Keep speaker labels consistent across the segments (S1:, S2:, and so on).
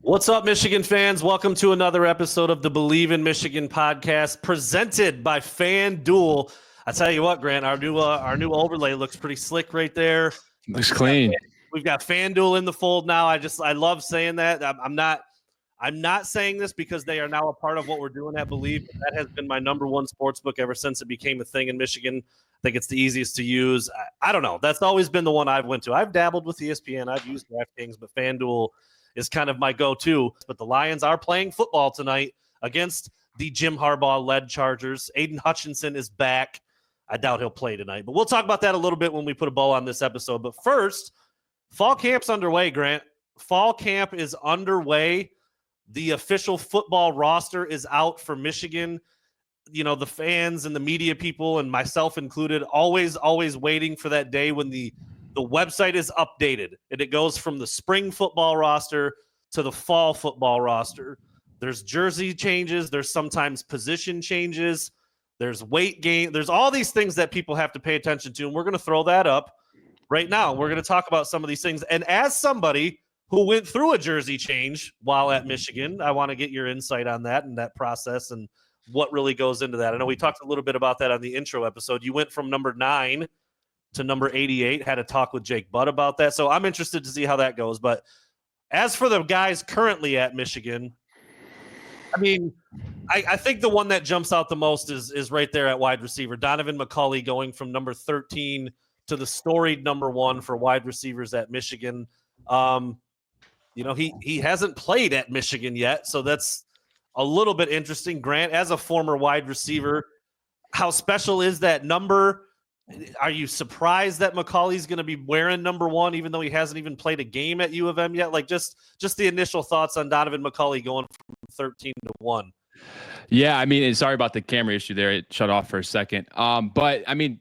S1: What's up, Michigan fans? Welcome to another episode of the Bleav In Michigan Podcast, presented by FanDuel. I tell you what, Grant, our new overlay looks pretty slick right there.
S2: Looks clean.
S1: We've got FanDuel in the fold now. I love saying that. I'm not saying this because they are now a part of what we're doing at Bleav. That has been my number one sports book ever since it became a thing in Michigan. I think it's the easiest to use. I don't know. That's always been the one I've went to. I've dabbled with ESPN. I've used DraftKings, but FanDuel is kind of my go-to. But the Lions are playing football tonight against the Jim Harbaugh-led Chargers. Aiden Hutchinson is back. I doubt he'll play tonight, but we'll talk about that a little bit when we put a bow on this episode. But first, fall camp's underway, Grant. Fall camp is underway. The official football roster is out for Michigan. You know, the fans and the media people, and myself included, always waiting for that day when the website is updated and it goes from the spring football roster to the fall football roster. There's jersey changes. There's sometimes position changes. There's weight gain. There's all these things that people have to pay attention to, and we're going to throw that up right now. We're going to talk about some of these things. And as somebody who went through a jersey change while at Michigan, I want to get your insight on that and that process and what really goes into that. I know we talked a little bit about that on the intro episode. You went from number 9 to number 88, had a talk with Jake Butt about that. So I'm interested to see how that goes. But as for the guys currently at Michigan, I mean, I think the one that jumps out the most is right there at wide receiver. Donovan McCulley going from number 13 to the storied number 1 for wide receivers at Michigan. You know, he hasn't played at Michigan yet, so that's a little bit interesting. Grant, as a former wide receiver, how special is that number? Are you surprised that McCauley's going to be wearing number 1, even though he hasn't even played a game at U of M yet? Like just the initial thoughts on Donovan McCulley going from 13 to 1.
S2: Yeah, I mean, sorry about the camera issue there. It shut off for a second. But I mean,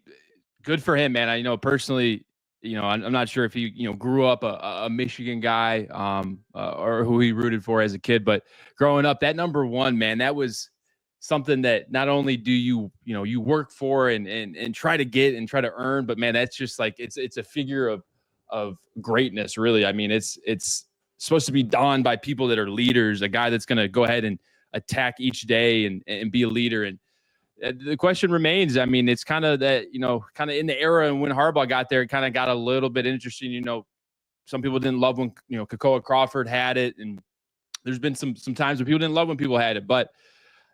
S2: good for him, man. I know personally, you know, I'm not sure if he, you know, grew up a Michigan guy or who he rooted for as a kid, but growing up, that number 1, man, that was something that not only do you work for and try to get and try to earn, but man, that's just like, it's a figure of greatness, really. I mean, it's supposed to be done by people that are leaders, a guy that's going to go ahead and attack each day and be a leader. And the question remains, I mean, it's kind of that, you know, kind of in the era and when Harbaugh got there, it kind of got a little bit interesting. You know, some people didn't love when, you know, Kekoa Crawford had it. And there's been some times when people didn't love when people had it, but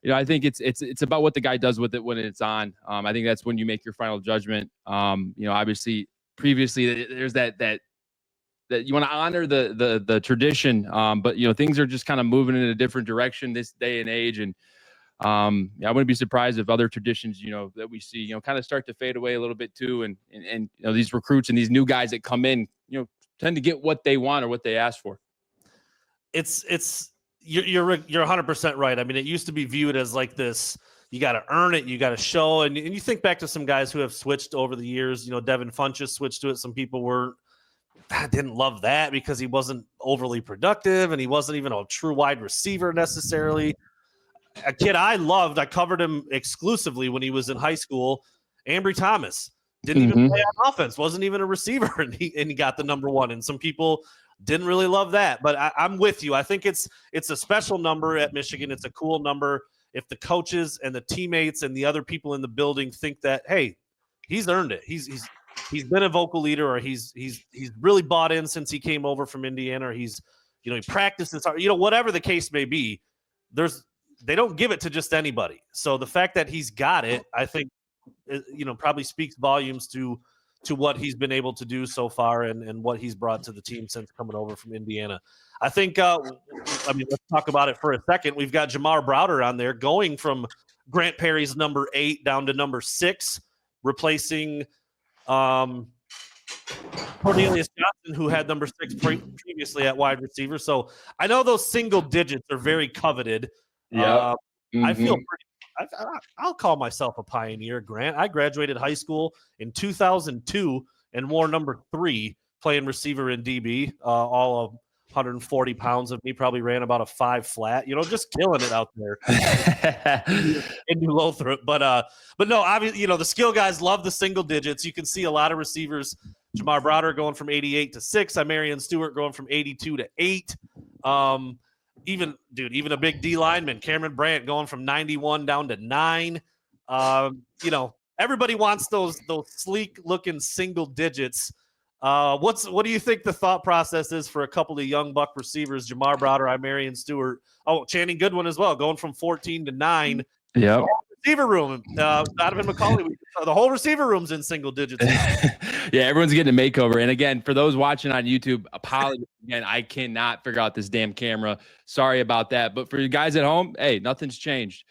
S2: you know, I think it's about what the guy does with it when it's on. I think that's when you make your final judgment. You know, obviously previously there's that you want to honor the tradition. But you know, things are just kind of moving in a different direction this day and age. And I wouldn't be surprised if other traditions, you know, that we see, you know, kind of start to fade away a little bit too. And you know, these recruits and these new guys that come in, you know, tend to get what they want or what they ask for.
S1: You're 100% right. I mean, it used to be viewed as like this, you got to earn it, you got to show. And you think back to some guys who have switched over the years. You know, Devin Funchess switched to it. Some people didn't love that because he wasn't overly productive and he wasn't even a true wide receiver necessarily. A kid I loved, I covered him exclusively when he was in high school, Ambry Thomas. Didn't even play on offense, wasn't even a receiver, and he got the number 1. And some people didn't really love that, but I'm with you. I think it's a special number at Michigan. It's a cool number. If the coaches and the teammates and the other people in the building think that, hey, he's earned it. He's been a vocal leader, or he's really bought in since he came over from Indiana, or he's, you know, he practices hard, you know, whatever the case may be. They don't give it to just anybody. So the fact that he's got it, I think, you know, probably speaks volumes to what he's been able to do so far and what he's brought to the team since coming over from Indiana. I think, I mean, let's talk about it for a second. We've got Jamar Browder on there going from Grant Perry's number 8 down to number 6, replacing Cornelius Johnson, who had number 6 previously at wide receiver. So I know those single digits are very coveted.
S2: Yeah.
S1: I feel pretty. I'll call myself a pioneer, Grant. I graduated high school in 2002 and wore number 3 playing receiver in DB. All of 140 pounds of me, probably ran about a 5 flat, you know, just killing it out there in New Lothrop. But no, obviously, you know, the skill guys love the single digits. You can see a lot of receivers, Jamar Browder going from 88 to 6, Marion Stewart going from 82 to 8. even a big D lineman, Cameron Brandt, going from 91 down to 9. Everybody wants those sleek looking single digits. What do you think the thought process is for a couple of young Buck receivers, Jamar Browder, Marion Stewart, Channing Goodwin as well, going from 14 to 9?
S2: Yeah.
S1: Receiver room, Donovan McCauley, the whole receiver room's in single digits.
S2: Yeah, everyone's getting a makeover. And again, for those watching on YouTube, apologies again. I cannot figure out this damn camera. Sorry about that. But for you guys at home, hey, nothing's changed.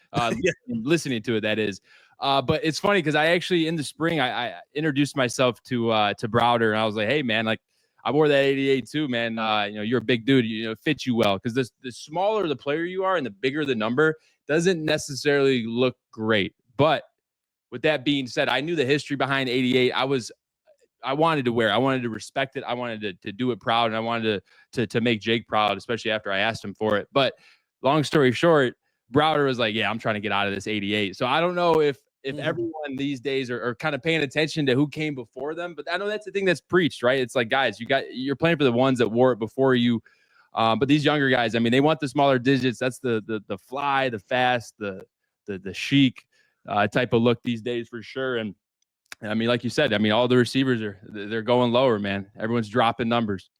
S2: Listening to it, that is. But it's funny because I actually in the spring I introduced myself to Browder, and I was like, hey man, like I wore that 88 too, man. You're a big dude. It fits you well because the smaller the player you are and the bigger the number doesn't necessarily look great. But with that being said, I knew the history behind 88. I wanted to wear it. I wanted to respect it. I wanted to do it proud, and I wanted to make Jake proud, especially after I asked him for it. But long story short, Browder was like, yeah, I'm trying to get out of this 88. So I don't know if everyone these days are kind of paying attention to who came before them, but I know that's the thing that's preached, right? It's like, guys, you're playing for the ones that wore it before you. But these younger guys, I mean, they want the smaller digits. That's the fly, the fast, the chic type of look these days for sure. And I mean, like you said, I mean, all the receivers they're going lower, man. Everyone's dropping numbers.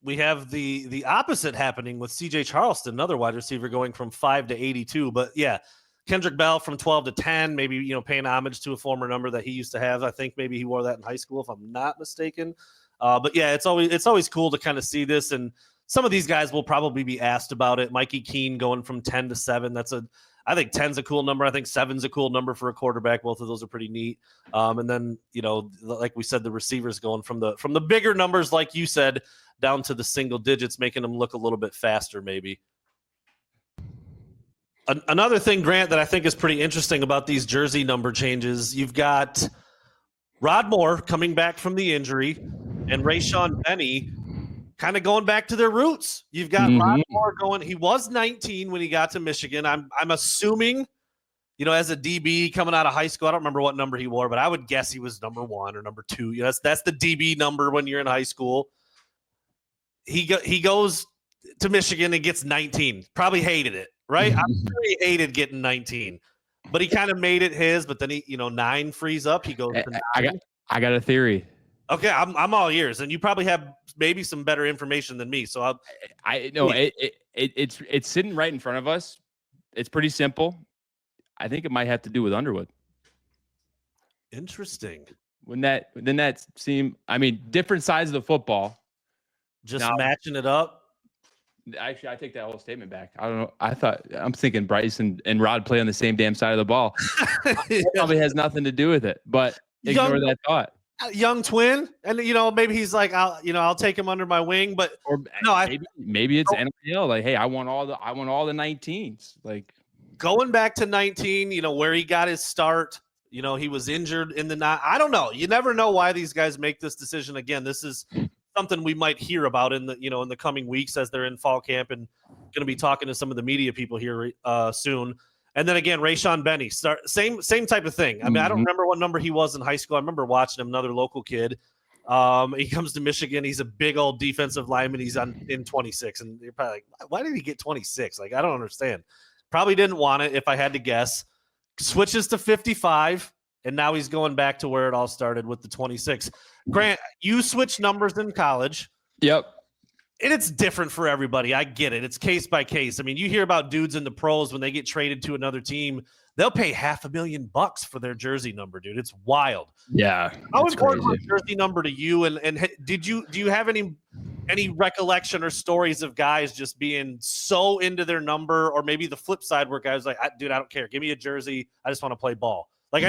S1: We have the opposite happening with CJ Charleston, another wide receiver, going from 5 to 82. But yeah, Kendrick Bell from 12 to 10, maybe, paying homage to a former number that he used to have. I think maybe he wore that in high school, if I'm not mistaken. But yeah, it's always cool to kind of see this. And some of these guys will probably be asked about it. Mikey Keene going from 10 to 7. I think 10's a cool number. I think 7's a cool number for a quarterback. Both of those are pretty neat. And then, like we said, the receivers going from the bigger numbers, like you said, down to the single digits, making them look a little bit faster, maybe. Another thing, Grant, that I think is pretty interesting about these jersey number changes, you've got Rod Moore coming back from the injury and Rayshawn Benny kind of going back to their roots. You've got Rod Moore going. He was 19 when he got to Michigan. I'm assuming, as a DB coming out of high school, I don't remember what number he wore, but I would guess he was number 1 or number 2. That's the DB number when you're in high school. He goes to Michigan and gets 19. Probably hated it, right? I'm sure he hated getting 19, but he kind of made it his. But then 9 frees up. He goes to 9.
S2: I got a theory.
S1: Okay, I'm all ears, and you probably have maybe some better information than me. So
S2: it's sitting right in front of us. It's pretty simple. I think it might have to do with Underwood.
S1: Interesting.
S2: Wouldn't that seem? I mean, different sides of the football.
S1: Just matching it up.
S2: Actually, I take that whole statement back. I don't know. I'm thinking Bryce and Rod play on the same damn side of the ball. It probably has nothing to do with it, but ignore that thought.
S1: Young twin, and maybe he's like, I'll take him under my wing, but
S2: maybe it's NIL. Like, hey, I want all the 19s. Like
S1: going back to 19, where he got his start. He was injured in the night. I don't know. You never know why these guys make this decision. Again, this is something we might hear about in the coming weeks as they're in fall camp, and going to be talking to some of the media people here soon. And then again, Rayshawn Benny, same type of thing. I mean, I don't remember what number he was in high school. I remember watching him, another local kid. He comes to Michigan. He's a big old defensive lineman. He's in 26, and you're probably like, why did he get 26? Like, I don't understand. Probably didn't want it, if I had to guess. Switches to 55. And now he's going back to where it all started with the 26. Grant, you switched numbers in college.
S2: Yep.
S1: And it's different for everybody. I get it. It's case by case. I mean, you hear about dudes in the pros when they get traded to another team, they'll pay $500,000 for their jersey number, dude. It's wild.
S2: Yeah.
S1: How important was jersey number to you? And do you have any recollection or stories of guys just being so into their number, or maybe the flip side where guys like, dude, I don't care. Give me a jersey. I just want to play ball. Like,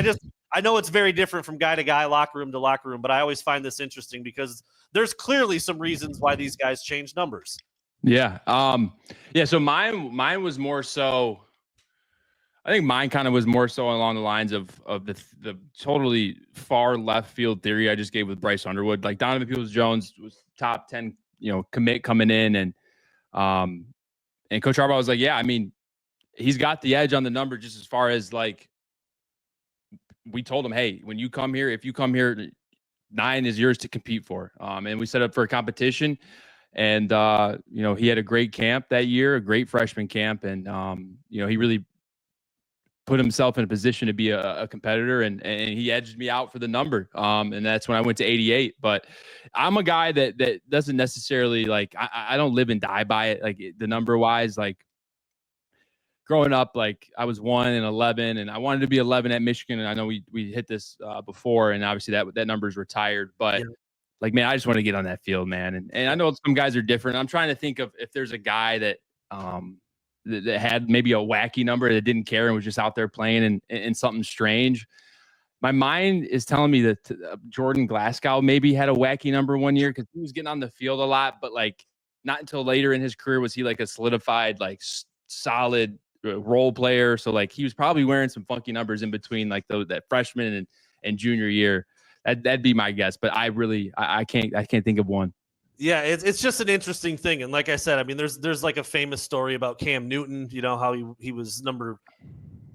S1: I know it's very different from guy to guy, locker room to locker room, but I always find this interesting because there's clearly some reasons why these guys change numbers.
S2: Yeah. So mine was more so, I think mine kind of was more so along the lines of the totally far left field theory I just gave with Bryce Underwood. Like Donovan Peoples-Jones was top 10, commit coming in, and Coach Harbaugh was like, yeah, I mean, he's got the edge on the number just as far as like, we told him, hey, when you come here, if you come here, 9 is yours to compete for. And we set up for a competition. And, he had a great camp that year, a great freshman camp. And, he really put himself in a position to be a competitor, and he edged me out for the number. And that's when I went to 88. But I'm a guy that doesn't necessarily I don't live and die by it. Like the number wise, like growing up, like I was 1 and 11 and I wanted to be 11 at Michigan. And I know we hit this before, and obviously that number's retired, but like, man, I just want to get on that field, man. And I know some guys are different. I'm trying to think of if there's a guy that had maybe a wacky number that didn't care and was just out there playing and something strange. My mind is telling me that Jordan Glasgow maybe had a wacky number one year because he was getting on the field a lot, but like not until later in his career was he like a solidified, like solid role player. So like he was probably wearing some funky numbers in between like that freshman and junior year. That'd be my guess, but I can't think of one.
S1: Yeah, it's just an interesting thing. And like I said, I mean, there's like a famous story about Cam Newton, how he was number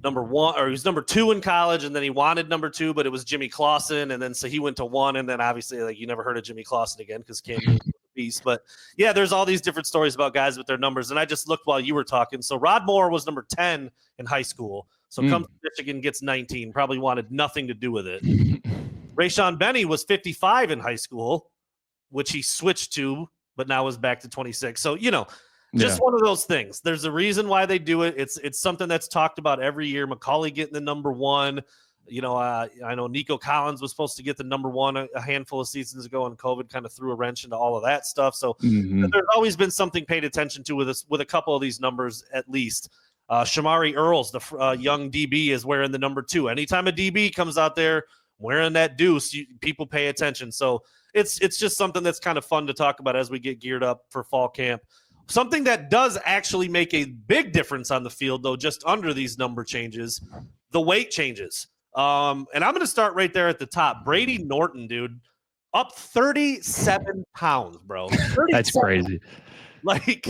S1: one, or he was number 2 in college, and then he wanted number 2, but it was Jimmy Clausen. And then so he went to 1, and then obviously like you never heard of Jimmy Clausen again because Cam Newton was a beast. But yeah, there's all these different stories about guys with their numbers. And I just looked while you were talking. So Rod Moore was number 10 in high school. So comes to Michigan, gets 19, probably wanted nothing to do with it. Rayshawn Benny was 55 in high school, which he switched to, but now is back to 26. So, just one of those things. There's a reason why they do it. It's something that's talked about every year. Macaulay getting the number 1. I know Nico Collins was supposed to get the number 1 a handful of seasons ago, and COVID kind of threw a wrench into all of that stuff. So there's always been something paid attention to with a couple of these numbers at least. Shamari Earls, the young DB, is wearing the number 2. Anytime a DB comes out there wearing that deuce, people pay attention. So it's just something that's kind of fun to talk about as we get geared up for fall camp. Something that does actually make a big difference on the field, though, just under these number changes, the weight changes. And I'm going to start right there at the top. Brady Norton, dude, up 37 pounds, bro. 37.
S2: That's crazy.
S1: Like,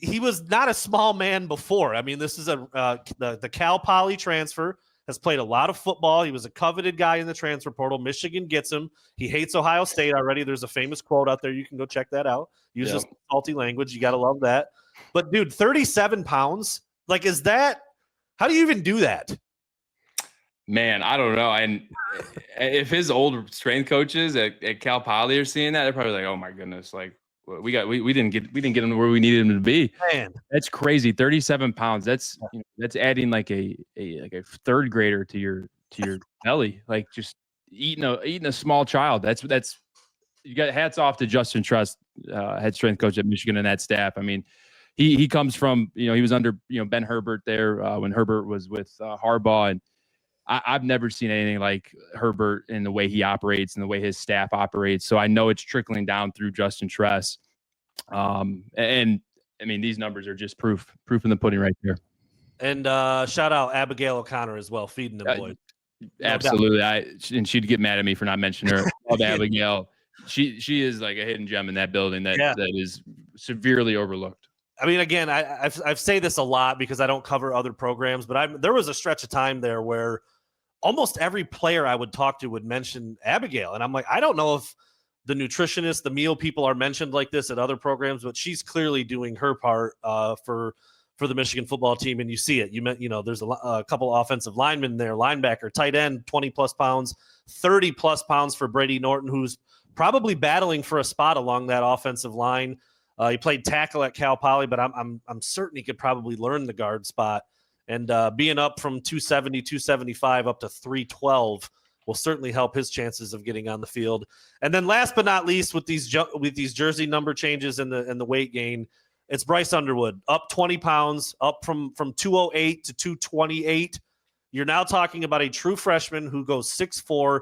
S1: he was not a small man before. I mean, this is the Cal Poly transfer. Has played a lot of football. He was a coveted guy in the transfer portal. Michigan gets him. He hates Ohio State already. There's a famous quote out there. You can go check that out. Uses salty language. You got to love that. But, dude, 37 pounds? Like, how do you even do that?
S2: Man, I don't know. And if his old strength coaches at Cal Poly are seeing that, they're probably like, oh, my goodness, like, we didn't get him where we needed him to be.
S1: Man,
S2: that's crazy. 37 pounds. That's adding like a third grader to your belly. Like just eating a small child. That's you got hats off to Justin Trust, head strength coach at Michigan, and that staff. I mean, he comes from he was under Ben Herbert there when Herbert was with Harbaugh, and I've never seen anything like Herbert in the way he operates and the way his staff operates. So I know it's trickling down through Justin Tress. And I mean, these numbers are just proof in the pudding right there.
S1: And shout out Abigail O'Connor as well, feeding them boys.
S2: Absolutely. And she'd get mad at me for not mentioning her. Love Abigail. She is like a hidden gem in that building that is severely overlooked.
S1: I mean, again, I've say this a lot because I don't cover other programs, but there was a stretch of time there where almost every player I would talk to would mention Abigail. And I'm like, I don't know if the nutritionists, the meal people are mentioned like this at other programs, but she's clearly doing her part for the Michigan football team. And you see it. There's a couple offensive linemen there, linebacker, tight end, 20 plus pounds, 30 plus pounds for Brady Norton, who's probably battling for a spot along that offensive line. He played tackle at Cal Poly, but I'm certain he could probably learn the guard spot. And being up from 270, 275 up to 312 will certainly help his chances of getting on the field. And then last but not least, with these jersey number changes and the weight gain, it's Bryce Underwood, up 20 pounds, up from 208 to 228. You're now talking about a true freshman who goes 6'4",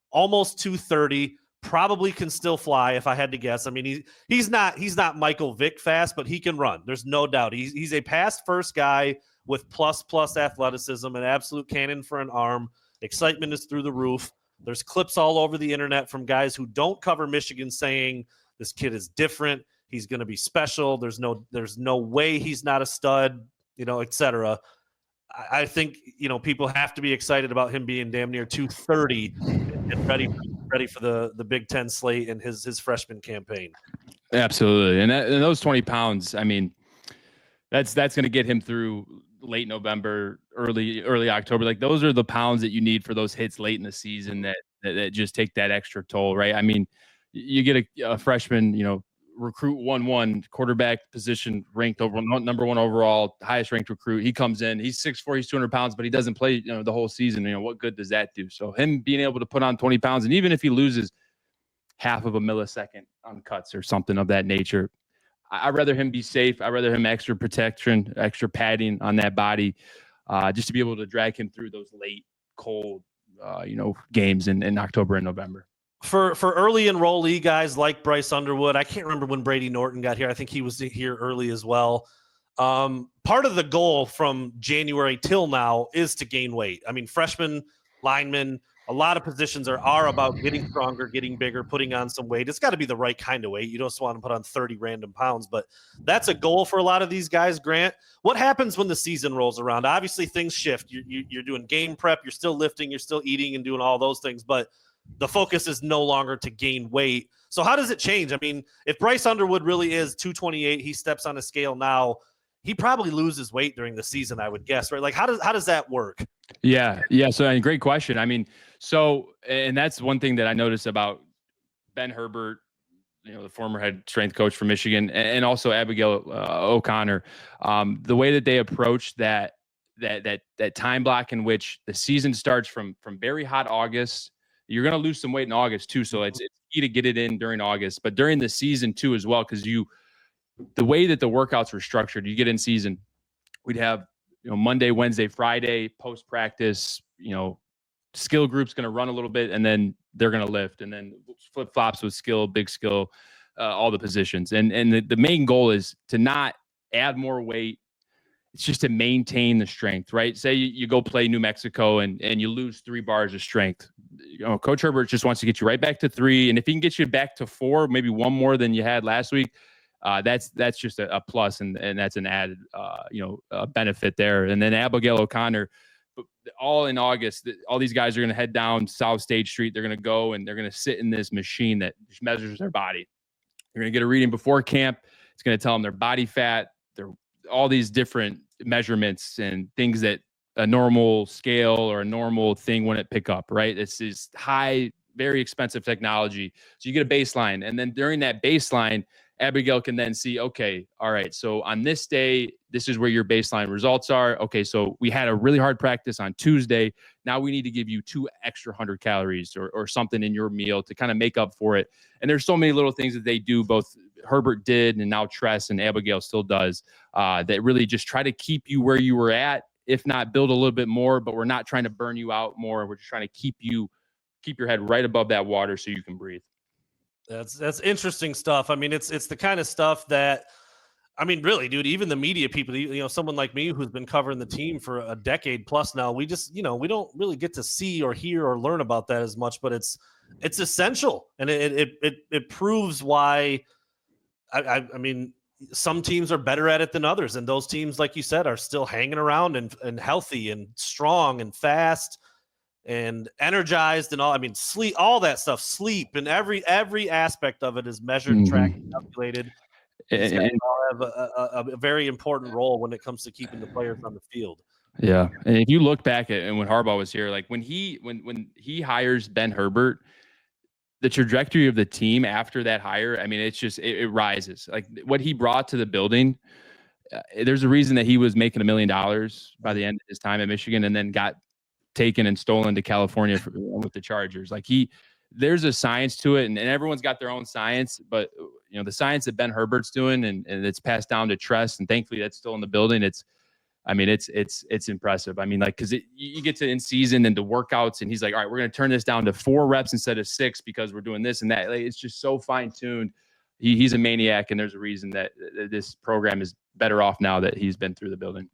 S1: almost 230, probably can still fly if I had to guess. I mean, he's not Michael Vick fast, but he can run. There's no doubt. He's a pass first guy with plus athleticism, an absolute cannon for an arm. Excitement is through the roof. There's clips all over the internet from guys who don't cover Michigan saying this kid is different. He's going to be special. There's no way he's not a stud, et cetera. I think, people have to be excited about him being damn near 230 and ready for the Big Ten slate and his freshman campaign.
S2: Absolutely. And those 20 pounds, I mean, that's going to get him through late November, early October. Like those are the pounds that you need for those hits late in the season that just take that extra toll, right? I mean, you get a freshman, recruit 1-1 quarterback position ranked over number 1 overall, highest ranked recruit. He comes in, he's 6'4", he's 200 pounds, but he doesn't play, the whole season. What good does that do? So him being able to put on 20 pounds, and even if he loses half of a millisecond on cuts or something of that nature, I'd rather him be safe. I'd rather him extra protection, extra padding on that body, just to be able to drag him through those late, cold, games in October and November.
S1: For early enrollee guys like Bryce Underwood, I can't remember when Brady Norton got here. I think he was here early as well. Part of the goal from January till now is to gain weight. I mean, freshmen, linemen, a lot of positions are about getting stronger, getting bigger, putting on some weight. It's got to be the right kind of weight. You don't just want to put on 30 random pounds, but that's a goal for a lot of these guys. Grant, what happens when the season rolls around? Obviously, things shift. You're doing game prep. You're still lifting. You're still eating and doing all those things, but the focus is no longer to gain weight. So how does it change? I mean, if Bryce Underwood really is 228, he steps on a scale now, he probably loses weight during the season, I would guess, right? Like, how does that work?
S2: Yeah. So, great question. I mean, and that's one thing that I noticed about Ben Herbert, the former head strength coach for Michigan, and also Abigail O'Connor, the way that they approach that time block in which the season starts from very hot August. You're going to lose some weight in August too, so it's key to get it in during August, but during the season too as well, because the way that the workouts were structured, you get in season, we'd have Monday, Wednesday, Friday post practice, skill group's going to run a little bit, and then they're going to lift, and then flip flops with skill, big skill, all the positions, and the main goal is to not add more weight. It's just to maintain the strength, right? Say you go play New Mexico and you lose 3 bars of strength. Coach Herbert just wants to get you right back to 3. And if he can get you back to 4, maybe 1 more than you had last week, that's just a plus. And that's an added, benefit there. And then Abigail O'Connor, all in August, all these guys are going to head down South Stage Street. They're going to go and they're going to sit in this machine that just measures their body. They're going to get a reading before camp. It's going to tell them their body fat, all these different measurements and things that a normal scale or a normal thing wouldn't pick up, right? It's this high, very expensive technology. So you get a baseline. And then during that baseline, Abigail can then see, okay, all right, so on this day, this is where your baseline results are. Okay, so we had a really hard practice on Tuesday. Now we need to give you 2 extra 100 calories or something in your meal to kind of make up for it. And there's so many little things that they do, both Herbert did and now Tress and Abigail still does, that really just try to keep you where you were at, if not build a little bit more, but we're not trying to burn you out more. We're just trying to keep your head right above that water so you can breathe.
S1: That's interesting stuff. I mean, it's the kind of stuff that, I mean, really, dude, even the media people, someone like me who's been covering the team for a decade plus now, we just, we don't really get to see or hear or learn about that as much, but it's essential. And it proves why, I mean, some teams are better at it than others. And those teams, like you said, are still hanging around and healthy and strong and fast and energized and all. I mean, sleep, all that stuff, sleep, and every aspect of it is measured, tracked, calculated. And have a very important role when it comes to keeping the players on the field.
S2: Yeah, and if you look back at and when Harbaugh was here, like when he hires Ben Herbert, the trajectory of the team after that hire, I mean, it's just it rises. Like what he brought to the building. There's a reason that he was making $1 million by the end of his time at Michigan, and then got taken and stolen to California with the Chargers. Like there's a science to it, and everyone's got their own science, but the science that Ben Herbert's doing and it's passed down to Tress, and thankfully that's still in the building. It's impressive. I mean, like, cause you get to in season and the workouts, and he's like, all right, we're going to turn this down to 4 reps instead of 6 because we're doing this and that. Like, it's just so fine tuned. He's a maniac, and there's a reason that this program is better off now that he's been through the building.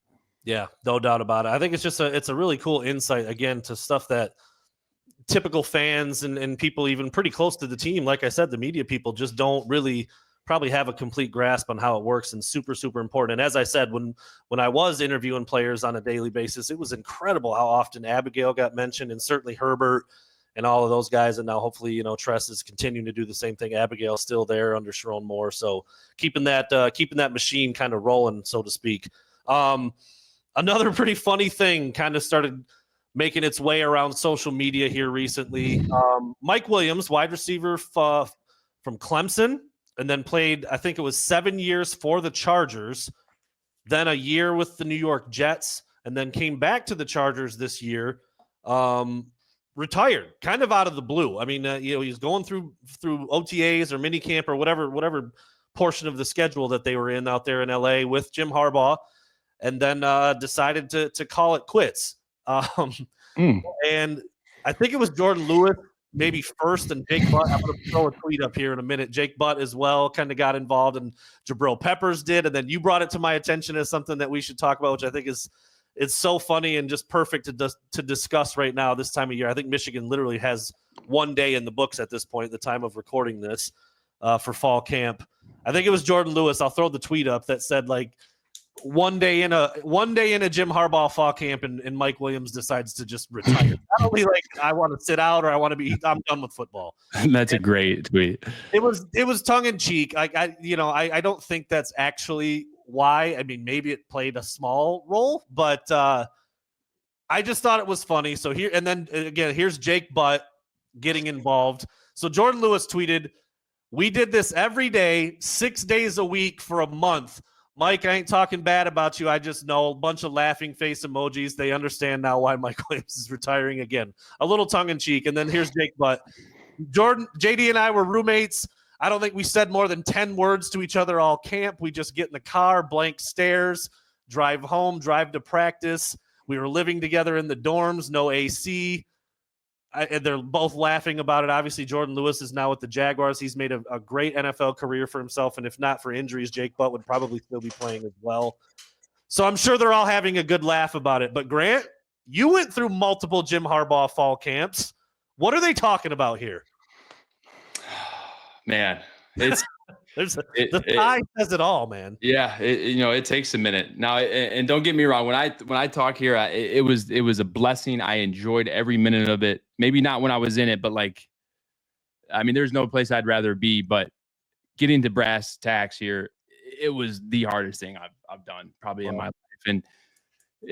S1: Yeah, no doubt about it. I think it's just it's a really cool insight, again, to stuff that typical fans and people even pretty close to the team, like I said, the media people just don't really probably have a complete grasp on how it works, and super, super important. And as I said, when I was interviewing players on a daily basis, it was incredible how often Abigail got mentioned, and certainly Herbert and all of those guys. And now hopefully, Tress is continuing to do the same thing. Abigail's still there under Sharon Moore. So keeping that machine kind of rolling, so to speak. Another pretty funny thing kind of started making its way around social media here recently. Mike Williams, wide receiver from Clemson, and then played, I think it was 7 years for the Chargers, then a year with the New York Jets, and then came back to the Chargers this year, retired kind of out of the blue. I mean, he's going through OTAs or minicamp or whatever portion of the schedule that they were in out there in LA with Jim Harbaugh, and then decided to call it quits. And I think it was Jordan Lewis maybe first, and Jake Butt. I'm going to throw a tweet up here in a minute. Jake Butt as well kind of got involved, and Jabril Peppers did, and then you brought it to my attention as something that we should talk about, which I think it's so funny and just perfect to discuss right now this time of year. I think Michigan literally has 1 day in the books at this point, the time of recording this, for fall camp. I think it was Jordan Lewis. I'll throw the tweet up that said, like, one day in a Jim Harbaugh fall camp, and Mike Williams decides to just retire. Not only like, I want to sit out, or I'm done with football.
S2: That's a great tweet.
S1: It was tongue in cheek. I don't think that's actually why. I mean, maybe it played a small role, but I just thought it was funny. So here, and then again, here's Jake Butt getting involved. So Jordan Lewis tweeted, "We did this every day, 6 days a week for a month. Mike, I ain't talking bad about you. I just know." A bunch of laughing face emojis. They understand now why Mike Williams is retiring again. A little tongue in cheek. And then here's Jake Butt. JD and I were roommates. I don't think we said more than 10 words to each other all camp. We just get in the car, blank stares, drive home, drive to practice. We were living together in the dorms, no AC. And they're both laughing about it. Obviously, Jordan Lewis is now with the Jaguars. He's made a great NFL career for himself. And if not for injuries, Jake Butt would probably still be playing as well. So I'm sure they're all having a good laugh about it. But Grant, you went through multiple Jim Harbaugh fall camps. What are they talking about here?
S2: Man, it's
S1: the tie says it all, man.
S2: Yeah, it takes a minute now. And don't get me wrong, when I talk here, it was a blessing. I enjoyed every minute of it. Maybe not when I was in it, but there's no place I'd rather be. But getting to brass tacks here, it was the hardest thing I've done probably in my life. And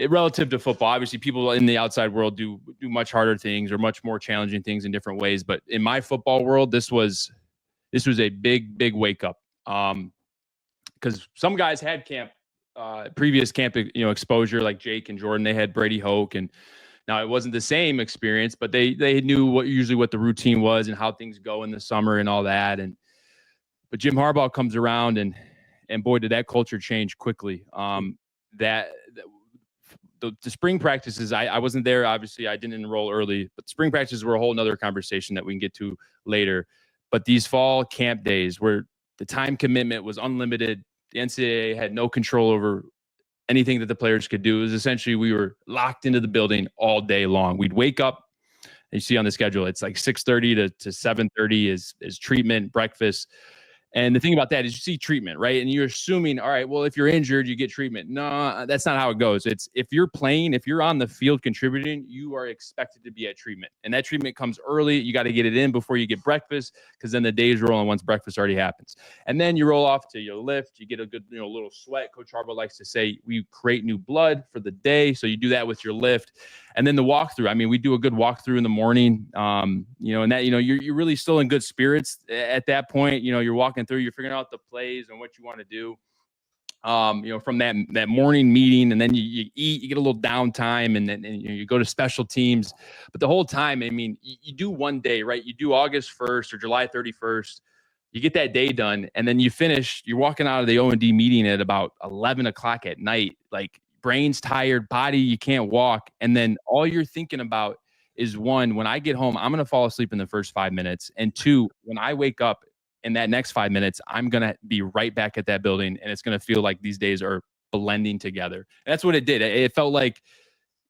S2: relative to football, obviously people in the outside world do much harder things or much more challenging things in different ways. But in my football world, this was a big wake up. Because some guys had previous camp, exposure, like Jake and Jordan. They had Brady Hoke, and now it wasn't the same experience, but they knew what the routine was and how things go in the summer and all that. But Jim Harbaugh comes around, and boy, did that culture change quickly. The spring practices, I wasn't there. Obviously, I didn't enroll early, but spring practices were a whole nother conversation that we can get to later. But these fall camp days where the time commitment was unlimited, the NCAA had no control over anything that the players could do. It was essentially, we were locked into the building all day long. We'd wake up, and you see on the schedule, it's like 6:30 to 7:30 is treatment, breakfast. And the thing about that is you see treatment, right? And you're assuming, all right, well, if you're injured, you get treatment. No, that's not how it goes. It's if you're playing, if you're on the field contributing, you are expected to be at treatment. And that treatment comes early. You got to get it in before you get breakfast, because then the day's rolling once breakfast already happens. And then you roll off to your lift. You get a good, little sweat. Coach Harbaugh likes to say we create new blood for the day. So you do that with your lift. And then the walkthrough. We do a good walkthrough in the morning. And that, you're really still in good spirits at that point. You're walking through, you're figuring out the plays and what you want to do. From that morning meeting, and then you eat, you get a little downtime, and then you go to special teams. But the whole time, you do one day, right? You do August 1st or July 31st. You get that day done, and then you finish. You're walking out of the O&D meeting at about 11 o'clock at night, like brain's tired, body, you can't walk. And then all you're thinking about is, one, when I get home, I'm going to fall asleep in the first 5 minutes. And two, when I wake up in that next 5 minutes, I'm going to be right back at that building. And it's going to feel like these days are blending together. And that's what it did. It felt like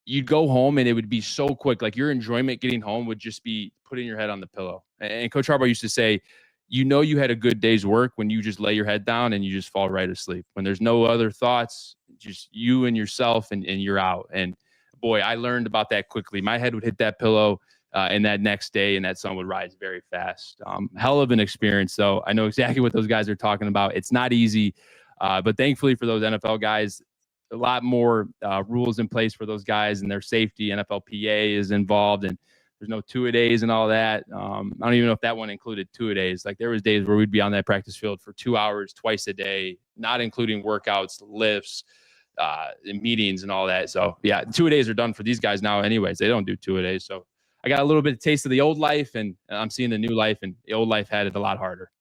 S2: you'd go home and it would be so quick. Like your enjoyment getting home would just be putting your head on the pillow. And Coach Harbaugh used to say, you had a good day's work when you just lay your head down and you just fall right asleep. When there's no other thoughts, just you and yourself, and you're out. And boy, I learned about that quickly. My head would hit that pillow. and that next day, and that sun would rise very fast. Hell of an experience. So I know exactly what those guys are talking about. It's not easy, but thankfully for those NFL guys, a lot more rules in place for those guys and their safety. NFLPA is involved, and there's no two-a-days and all that. I don't even know if that one included two-a-days. Like there was days where we'd be on that practice field for 2 hours twice a day, not including workouts, lifts, and meetings and all that. So yeah, two-a-days are done for these guys now anyways. They don't do two-a-days. So I got a little bit of taste of the old life, and I'm seeing the new life, and the old life had it a lot harder.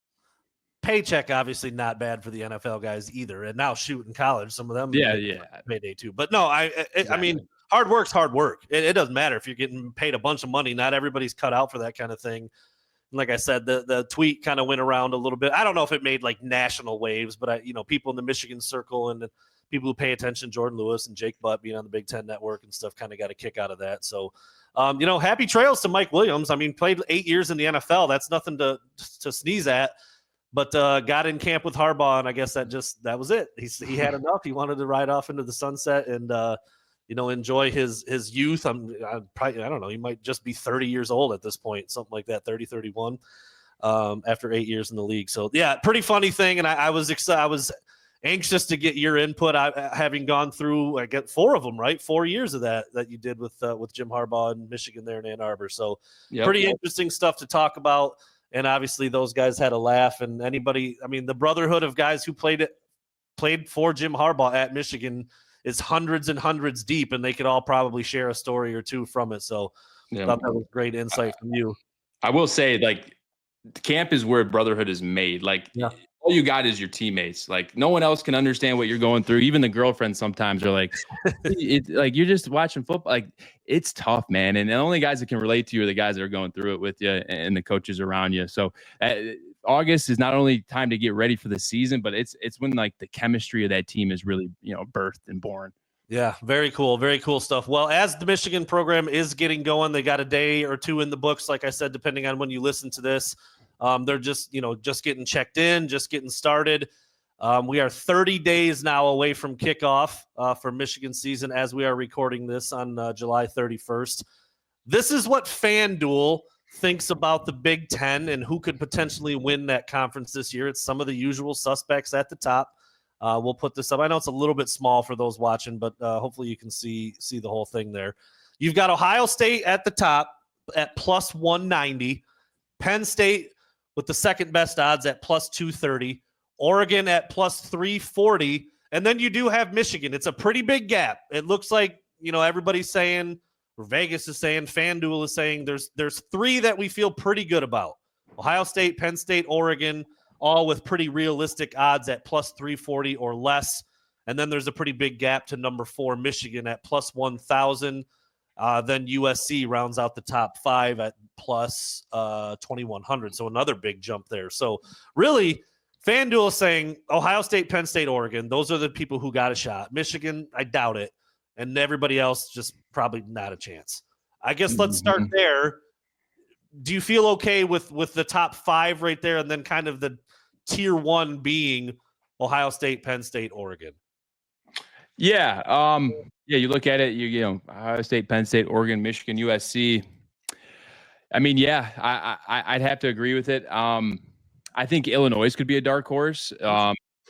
S1: Paycheck obviously not bad for the NFL guys either, and now shoot in college, some of them payday too. But no, I mean, hard work's hard work. It doesn't matter if you're getting paid a bunch of money. Not everybody's cut out for that kind of thing. And like I said, the tweet kind of went around a little bit. I don't know if it made like national waves, but people in the Michigan circle and the people who pay attention, Jordan Lewis and Jake Butt being on the Big Ten Network and stuff, kind of got a kick out of that. So, happy trails to Mike Williams. I mean, played 8 years in the NFL. That's nothing to sneeze at. But got in camp with Harbaugh, and I guess that was it. He had enough. He wanted to ride off into the sunset and enjoy his youth. I don't know. He might just be 30 years old at this point, something like that, 30, 31, after 8 years in the league. So yeah, pretty funny thing. And I was excited. I was anxious to get your input. Having gone through, I get 4 of them, right? 4 years of that you did with Jim Harbaugh in Michigan there in Ann Arbor. So pretty interesting stuff to talk about. And obviously those guys had a laugh, and the brotherhood of guys who played for Jim Harbaugh at Michigan is hundreds and hundreds deep, and they could all probably share a story or two from it. So I thought that was great insight from you.
S2: I will say, like, camp is where brotherhood is made. Like, all you got is your teammates. Like, no one else can understand what you're going through. Even the girlfriends sometimes are like, like you're just watching football. Like, it's tough, man. And the only guys that can relate to you are the guys that are going through it with you and the coaches around you. So August is not only time to get ready for the season, but it's when like the chemistry of that team is really, birthed and born.
S1: Yeah, very cool. Very cool stuff. Well, as the Michigan program is getting going, they got a day or two in the books, like I said, depending on when you listen to this. They're just getting checked in, just getting started. We are 30 days now away from kickoff for Michigan season as we are recording this on July 31st. This is what FanDuel thinks about the Big Ten and who could potentially win that conference this year. It's some of the usual suspects at the top. We'll put this up. I know it's a little bit small for those watching, but hopefully you can see the whole thing there. You've got Ohio State at the top at plus 190. Penn State with the second best odds at plus 230, Oregon at plus 340, and then you do have Michigan. It's a pretty big gap. It looks like, everybody's saying, or Vegas is saying, FanDuel is saying there's 3 that we feel pretty good about. Ohio State, Penn State, Oregon, all with pretty realistic odds at plus 340 or less. And then there's a pretty big gap to number 4, Michigan at plus 1,000. Then USC rounds out the top 5 at plus 2,100. So another big jump there. So really, FanDuel is saying Ohio State, Penn State, Oregon. Those are the people who got a shot. Michigan, I doubt it. And everybody else, just probably not a chance. I guess let's start there. Do you feel okay with the top 5 right there, and then kind of the tier 1 being Ohio State, Penn State, Oregon?
S2: Yeah. You look at it, Ohio State, Penn State, Oregon, Michigan, USC. I mean, I'd have to agree with it. I think Illinois could be a dark horse.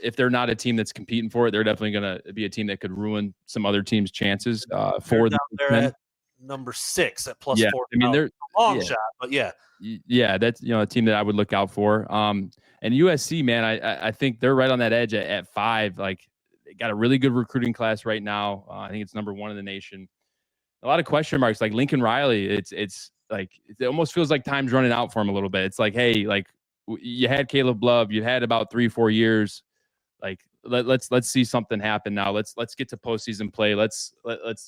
S2: If they're not a team that's competing for it, they're definitely going to be a team that could ruin some other teams' chances for
S1: the at number 6 at plus 4.
S2: I mean, they're
S1: a long shot, but
S2: yeah, that's a team that I would look out for. And USC, man, I think they're right on that edge at 5. Like, they got a really good recruiting class right now. I think it's number 1 in the nation. A lot of question marks, like Lincoln Riley. It's like, it almost feels like time's running out for him a little bit. It's like, hey, like, you had Caleb Love, you had about 3-4 years. Like, let's see something happen now. Let's get to postseason play. Let's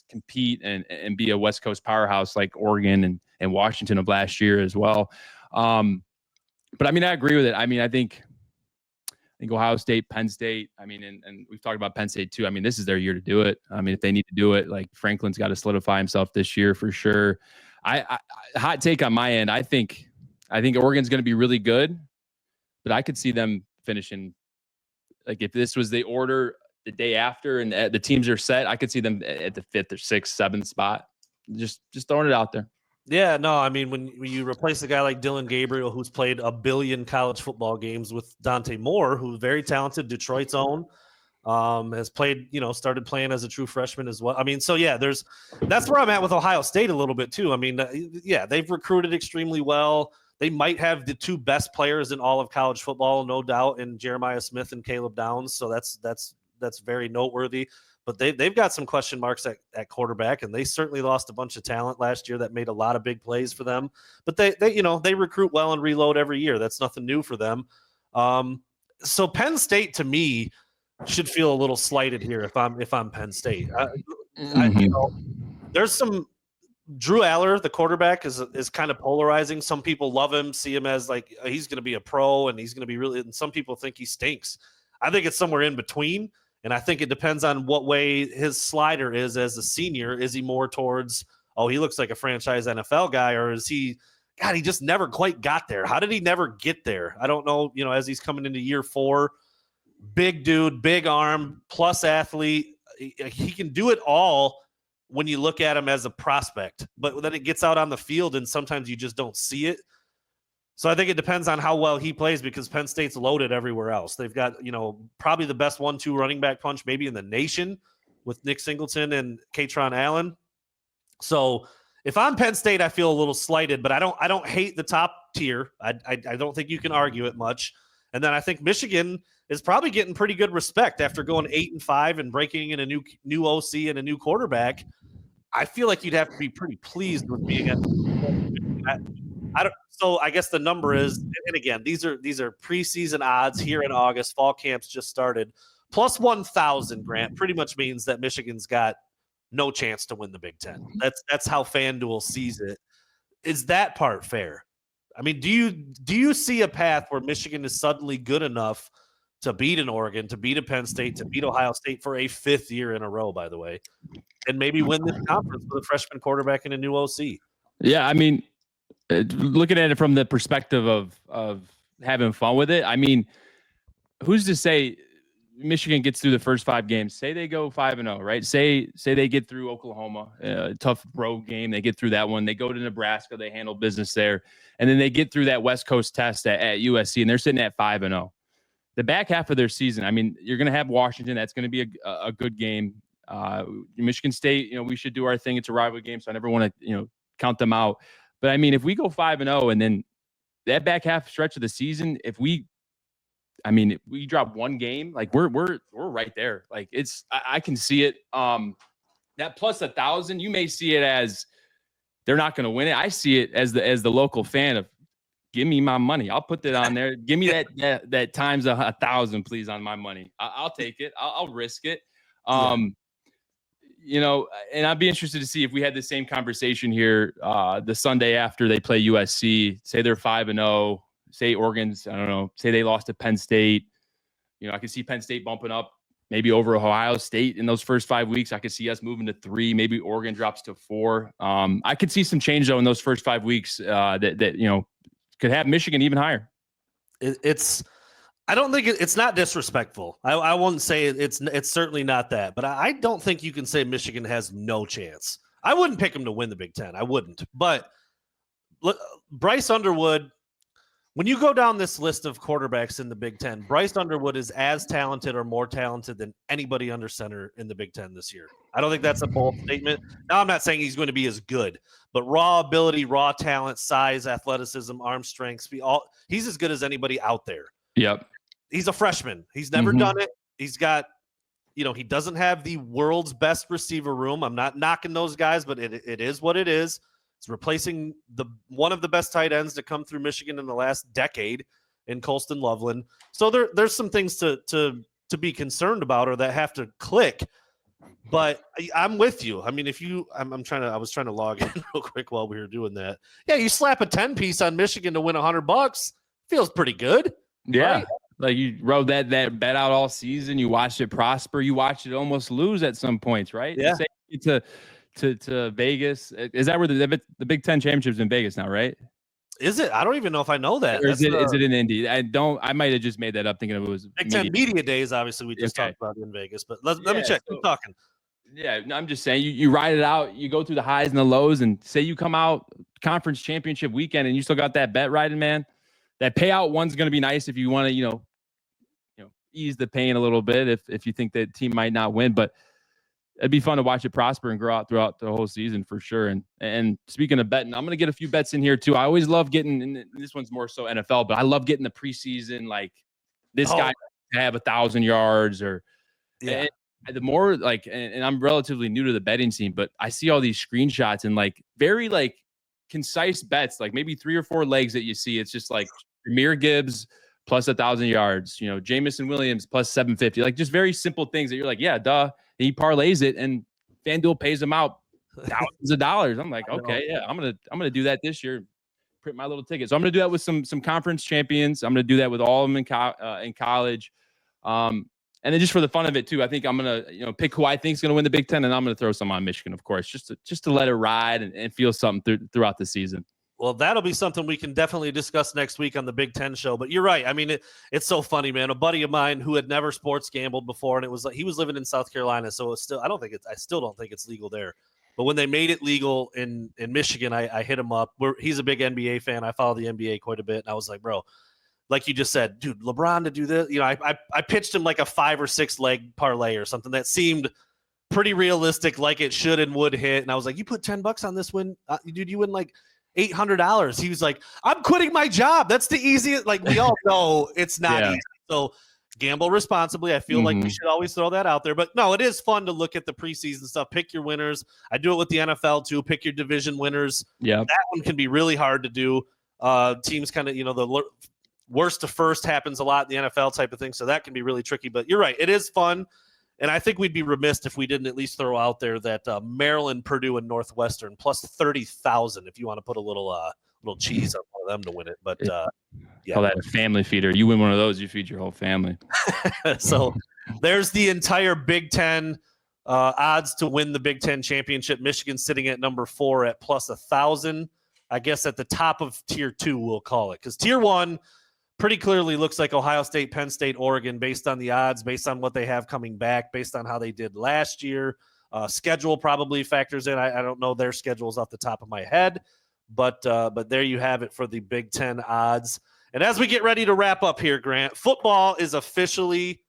S2: compete and be a West Coast powerhouse like Oregon and Washington of last year as well. But I mean, I agree with it. I mean, I think Ohio State, Penn State. I mean, and we've talked about Penn State too. I mean, this is their year to do it. I mean, if they need to do it, like, Franklin's got to solidify himself this year for sure. I hot take on my end. I think Oregon's going to be really good, but I could see them finishing. Like, if this was the order the day after and the teams are set, I could see them at the 5th or 6th, 7th spot. Just throwing it out there.
S1: Yeah, no, I mean, when you replace a guy like Dylan Gabriel, who's played a billion college football games, with Dante Moore, who's very talented, Detroit's own, has played, started playing as a true freshman as well. I mean, so yeah, that's where I'm at with Ohio State a little bit too. I mean, yeah, they've recruited extremely well. They might have the two best players in all of college football, no doubt, in Jeremiah Smith and Caleb Downs. So that's very noteworthy. But they've got some question marks at quarterback, and they certainly lost a bunch of talent last year that made a lot of big plays for them. But they recruit well and reload every year. That's nothing new for them. So Penn State, to me, should feel a little slighted here if I'm Penn State. There's some Drew Aller, the quarterback, is kind of polarizing. Some people love him, see him as like he's going to be a pro and he's going to be really. And some people think he stinks. I think it's somewhere in between. And I think it depends on what way his slider is as a senior. Is he more towards, he looks like a franchise NFL guy, or is he, God, he just never quite got there. How did he never get there? I don't know, as he's coming into year 4, big dude, big arm, plus athlete. He can do it all when you look at him as a prospect, but then it gets out on the field and sometimes you just don't see it. So I think it depends on how well he plays, because Penn State's loaded everywhere else. They've got, probably the best 1-2 running back punch maybe in the nation with Nick Singleton and Katron Allen. So if I'm Penn State, I feel a little slighted, but I don't hate the top tier. I don't think you can argue it much. And then I think Michigan is probably getting pretty good respect after going 8-5 and breaking in a new OC and a new quarterback. I feel like you'd have to be pretty pleased with being at. So I guess the number is, and again, these are preseason odds here in August. Fall camps just started. Plus 1,000, Grant, pretty much means that Michigan's got no chance to win the Big Ten. That's how FanDuel sees it. Is that part fair? I mean, do you see a path where Michigan is suddenly good enough to beat an Oregon, to beat a Penn State, to beat Ohio State for a 5th year in a row, by the way, and maybe win this conference with a freshman quarterback and a new OC?
S2: Yeah, I mean, looking at it from the perspective of having fun with it, I mean, who's to say Michigan gets through the first 5 games? Say they go 5-0, right? Say they get through Oklahoma, tough road game. They get through that one. They go to Nebraska. They handle business there. And then they get through that West Coast test at USC, and they're sitting at 5-0. The back half of their season, I mean, you're going to have Washington. That's going to be a good game. Michigan State, we should do our thing. It's a rivalry game, so I never want to, count them out. But I mean, if we go 5-0 and then that back half stretch of the season, if we drop one game, like we're right there. Like I can see it. That plus 1,000, you may see it as they're not going to win it. I see it as the local fan of, give me my money. I'll put that on there. Give me that times 1,000, please, on my money. I'll take it. I'll risk it. And I'd be interested to see if we had the same conversation here the Sunday after they play USC. Say they're 5-0. Say Oregon's, I don't know, say they lost to Penn State. I could see Penn State bumping up maybe over Ohio State in those first 5 weeks. I could see us moving to 3. Maybe Oregon drops to 4. I could see some change, though, in those first 5 weeks that could have Michigan even higher.
S1: I don't think it's not disrespectful. I wouldn't say it's certainly not that, but I don't think you can say Michigan has no chance. I wouldn't pick them to win the Big Ten. I wouldn't. But Bryce Underwood, when you go down this list of quarterbacks in the Big Ten, Bryce Underwood is as talented or more talented than anybody under center in the Big Ten this year. I don't think that's a bold statement. Now, I'm not saying he's going to be as good, but raw ability, raw talent, size, athleticism, arm strength, he's as good as anybody out there.
S2: Yep.
S1: He's a freshman. He's never done it. He's got, he doesn't have the world's best receiver room. I'm not knocking those guys, but it is what it is. It's replacing one of the best tight ends to come through Michigan in the last decade in Colston Loveland. So there's some things to be concerned about or that have to click. But I'm with you. I mean, I was trying to log in real quick while we were doing that. Yeah, you slap a 10-piece on Michigan to win $100. Feels pretty good.
S2: Yeah.
S1: Right?
S2: Like you rode that bet out all season. You watched it prosper. You watched it almost lose at some points, right?
S1: Yeah.
S2: To Vegas. Is that where the Big Ten championship's in Vegas now, right?
S1: Is it? I don't even know if I know that.
S2: Or is it in Indy? I might have just made that up thinking it was
S1: Big Ten Media Days. Obviously, we just talked about in Vegas, but let me check. Keep talking.
S2: Yeah, no, I'm just saying you ride it out, you go through the highs and the lows, and say you come out conference championship weekend and you still got that bet riding, man. That payout one's going to be nice if you want to, ease the pain a little bit if you think that team might not win, but it'd be fun to watch it prosper and grow out throughout the whole season for sure. And speaking of betting, I'm going to get a few bets in here too. I always love getting, and this one's more so NFL, but I love getting the preseason, like this guy to have 1,000 yards or the more like, and I'm relatively new to the betting scene, but I see all these screenshots and like very like concise bets, like maybe 3 or 4 legs that you see. It's just like Jahmyr Gibbs plus 1,000 yards, Jamison Williams plus 750, like just very simple things that you're like, yeah, duh. And he parlays it and FanDuel pays him out thousands of dollars. I'm like, okay, yeah, I'm gonna do that this year. Print my little ticket. So I'm gonna do that with some conference champions. I'm gonna do that with all of them in college. And then just for the fun of it too, I think I'm gonna pick who I think is gonna win the Big Ten, and I'm gonna throw some on Michigan, of course, just to let it ride and feel something throughout the season.
S1: Well, that'll be something we can definitely discuss next week on the Big Ten show. But you're right. I mean, it's so funny, man. A buddy of mine who had never sports gambled before, and it was like he was living in South Carolina, so it's still I still don't think it's legal there. But when they made it legal in Michigan, I hit him up. He's a big NBA fan. I follow the NBA quite a bit, and I was like, bro, like you just said, dude, LeBron to do this. I pitched him like a 5 or 6 leg parlay or something that seemed pretty realistic, like it should and would hit. And I was like, you put $10 on this win, dude, you win like $800. He was like, I'm quitting my job. That's the easiest. Like, we all know it's not easy. So gamble responsibly. I feel like we should always throw that out there. But no, it is fun to look at the preseason stuff. Pick your winners. I do it with the NFL too. Pick your division winners. Yeah, that one can be really hard to do. Teams kind of, the worst to first happens a lot in the NFL type of thing. So that can be really tricky. But you're right. It is fun. And I think we'd be remiss if we didn't at least throw out there that Maryland, Purdue, and Northwestern plus 30,000 if you want to put a little cheese on one of them to win it. But
S2: call that a family feeder. You win one of those, you feed your whole family.
S1: So there's the entire Big Ten odds to win the Big Ten championship. Michigan sitting at number 4 at plus 1,000. I guess at the top of tier 2, we'll call it, because tier 1 pretty clearly looks like Ohio State, Penn State, Oregon, based on the odds, based on what they have coming back, based on how they did last year. Schedule probably factors in. I don't know their schedules off the top of my head, but there you have it for the Big Ten odds. And as we get ready to wrap up here, Grant, football is officially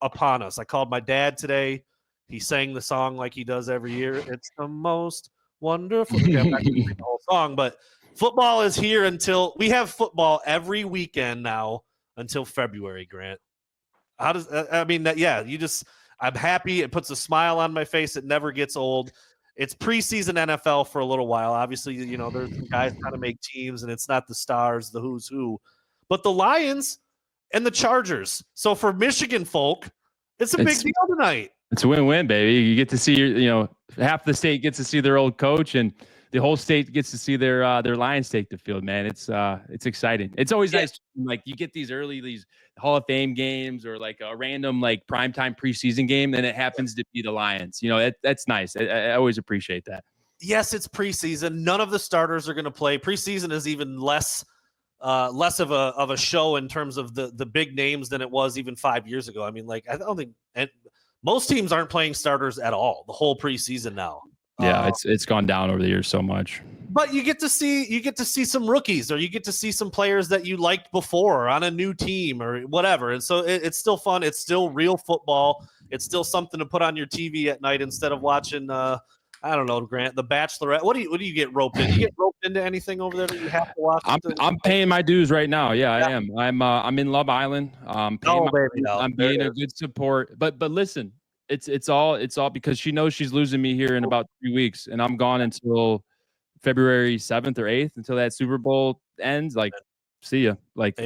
S1: upon us. I called my dad today. He sang the song like he does every year. It's the most wonderful. Okay, I'm not going to sing the whole song, but football is here until we have football every weekend now until February, Grant. How does I mean that? Yeah, I'm happy. It puts a smile on my face. It never gets old. It's preseason NFL for a little while. Obviously, there's some guys trying to make teams, and it's not the stars, the who's who, but the Lions and the Chargers. So for Michigan folk, it's a big deal tonight. It's
S2: a win-win, baby. You get to see half the state gets to see their old coach, and the whole state gets to see their Lions take the field, man. It's exciting. It's always nice. Like you get these Hall of Fame games or like a random like primetime preseason game, and it happens to be the Lions. That's nice. I always appreciate that.
S1: Yes, it's preseason. None of the starters are going to play. Preseason is even less of a show in terms of the big names than it was even 5 years ago. I mean, like I don't think most teams aren't playing starters at all the whole preseason now.
S2: Yeah, it's gone down over the years so much.
S1: But you get to see some rookies, or you get to see some players that you liked before on a new team or whatever. And so it's still fun. It's still real football. It's still something to put on your TV at night instead of watching I don't know, Grant, The Bachelorette. What do you get roped in? You get roped into anything over there that you have to watch?
S2: I'm paying my dues right now. Yeah, I am. I'm in Love Island. I'm being a good support. But listen, it's all because she knows she's losing me here in about 3 weeks, and I'm gone until February 7th or 8th until that Super Bowl ends. Like, see ya. Like,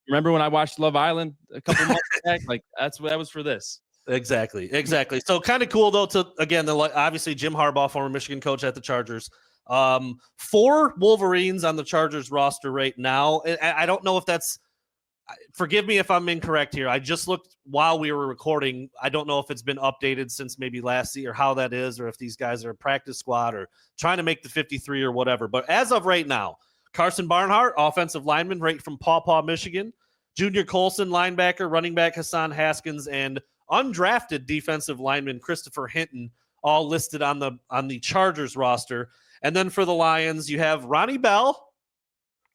S2: remember when I watched Love Island a couple months back? Like, that was for this.
S1: Exactly. So kind of cool though obviously Jim Harbaugh, former Michigan coach at the Chargers. 4 Wolverines on the Chargers roster right now. I don't know if that's. Forgive me if I'm incorrect here. I just looked while we were recording. I don't know if it's been updated since maybe last year, or how that is, or if these guys are a practice squad or trying to make the 53 or whatever. But as of right now, Carson Barnhart, offensive lineman, right from Paw Paw, Michigan. Junior Colson, linebacker, running back Hassan Haskins, and undrafted defensive lineman Christopher Hinton, all listed on the Chargers roster. And then for the Lions, you have Ronnie Bell,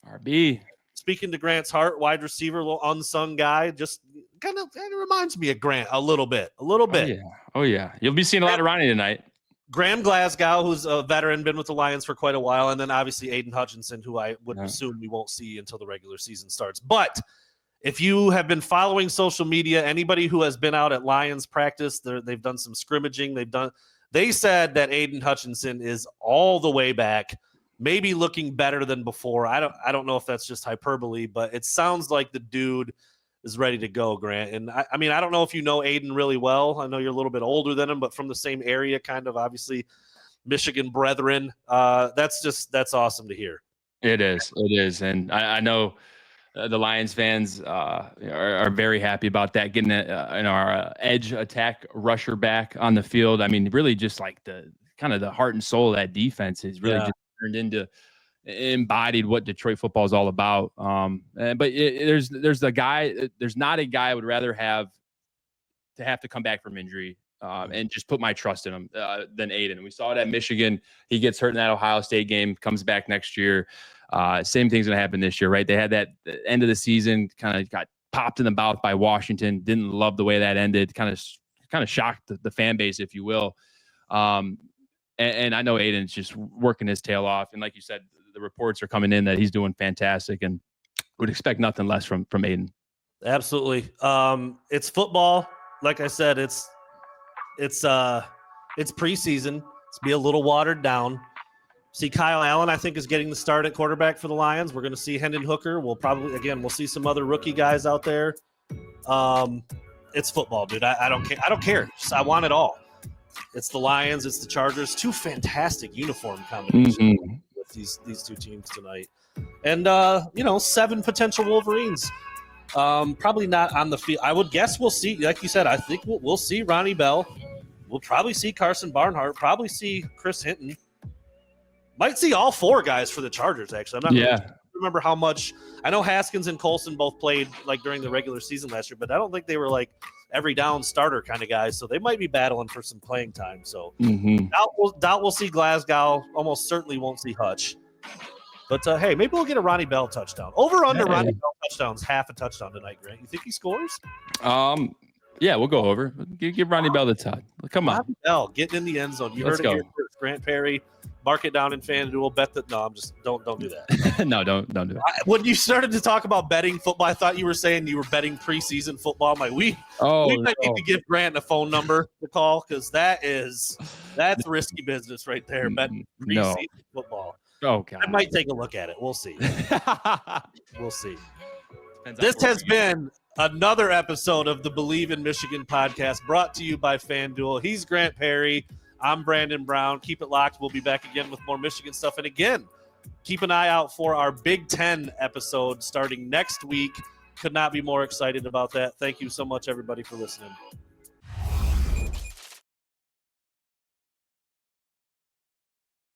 S2: RB.
S1: Speaking to Grant's heart, wide receiver, little unsung guy, just kind of reminds me of Grant a little bit.
S2: Oh yeah. You'll be seeing a lot of Ronnie tonight.
S1: Graham Glasgow, who's a veteran, been with the Lions for quite a while, and then obviously Aiden Hutchinson, who I would assume we won't see until the regular season starts. But if you have been following social media, anybody who has been out at Lions practice, they've done some scrimmaging. They said that Aiden Hutchinson is all the way back, maybe looking better than before. I don't know if that's just hyperbole, but it sounds like the dude is ready to go, Grant. And I mean, I don't know if you know Aiden really well. I know you're a little bit older than him, but from the same area, kind of, obviously Michigan brethren. That's awesome to hear.
S2: It is. And I know the Lions fans are very happy about that, getting our edge attack rusher back on the field. I mean, really just like the kind of the heart and soul of that defense is really just turned into embodied what Detroit football is all about. But there's not a guy I would rather have to come back from injury and just put my trust in him than Aiden. We saw it at Michigan. He gets hurt in that Ohio State game, comes back next year. Same thing's going to happen this year, right? They had that end of the season, kind of got popped in the mouth by Washington. Didn't love the way that ended. Kind of shocked the fan base, if you will. And I know Aiden's just working his tail off. And like you said, the reports are coming in that he's doing fantastic, and would expect nothing less from Aiden.
S1: Absolutely. It's football. Like I said, it's preseason. It's be a little watered down. See, Kyle Allen, I think, is getting the start at quarterback for the Lions. We're going to see Hendon Hooker. We'll see some other rookie guys out there. It's football, dude. I don't care. I don't care. I want it all. It's the Lions. It's the Chargers. Two fantastic uniform combinations with these two teams tonight. And, 7 potential Wolverines. Probably not on the field. I would guess we'll see, like you said, I think we'll see Ronnie Bell. We'll probably see Carson Barnhart. Probably see Chris Hinton. Might see all 4 guys for the Chargers, actually. I'm not really remember how much. I know Haskins and Colson both played like during the regular season last year, but I don't think they were like every down starter kind of guys. So they might be battling for some playing time. So doubt we'll see Glasgow. Almost certainly won't see Hutch. But hey, maybe we'll get a Ronnie Bell touchdown. Over under Ronnie Bell touchdowns, half a touchdown tonight, Grant. You think he scores?
S2: Yeah, we'll go over. Give Ronnie Bell the touch. Come on.
S1: Ronnie Bell getting in the end zone. You heard it here first. Grant Perry. Mark it down in FanDuel. Bet that. No, I'm just don't do that.
S2: No, don't do that.
S1: When you started to talk about betting football, I thought you were saying you were betting preseason football. I'm like, we might need to give Grant a phone number to call, because that's risky business right there. Betting preseason football.
S2: Oh God.
S1: I might take a look at it. We'll see. We'll see. This has been another episode of the Bleav in Michigan podcast, brought to you by FanDuel. He's Grant Perry. I'm Brandon Brown. Keep it locked. We'll be back again with more Michigan stuff. And again, keep an eye out for our Big Ten episode starting next week. Could not be more excited about that. Thank you so much, everybody, for listening.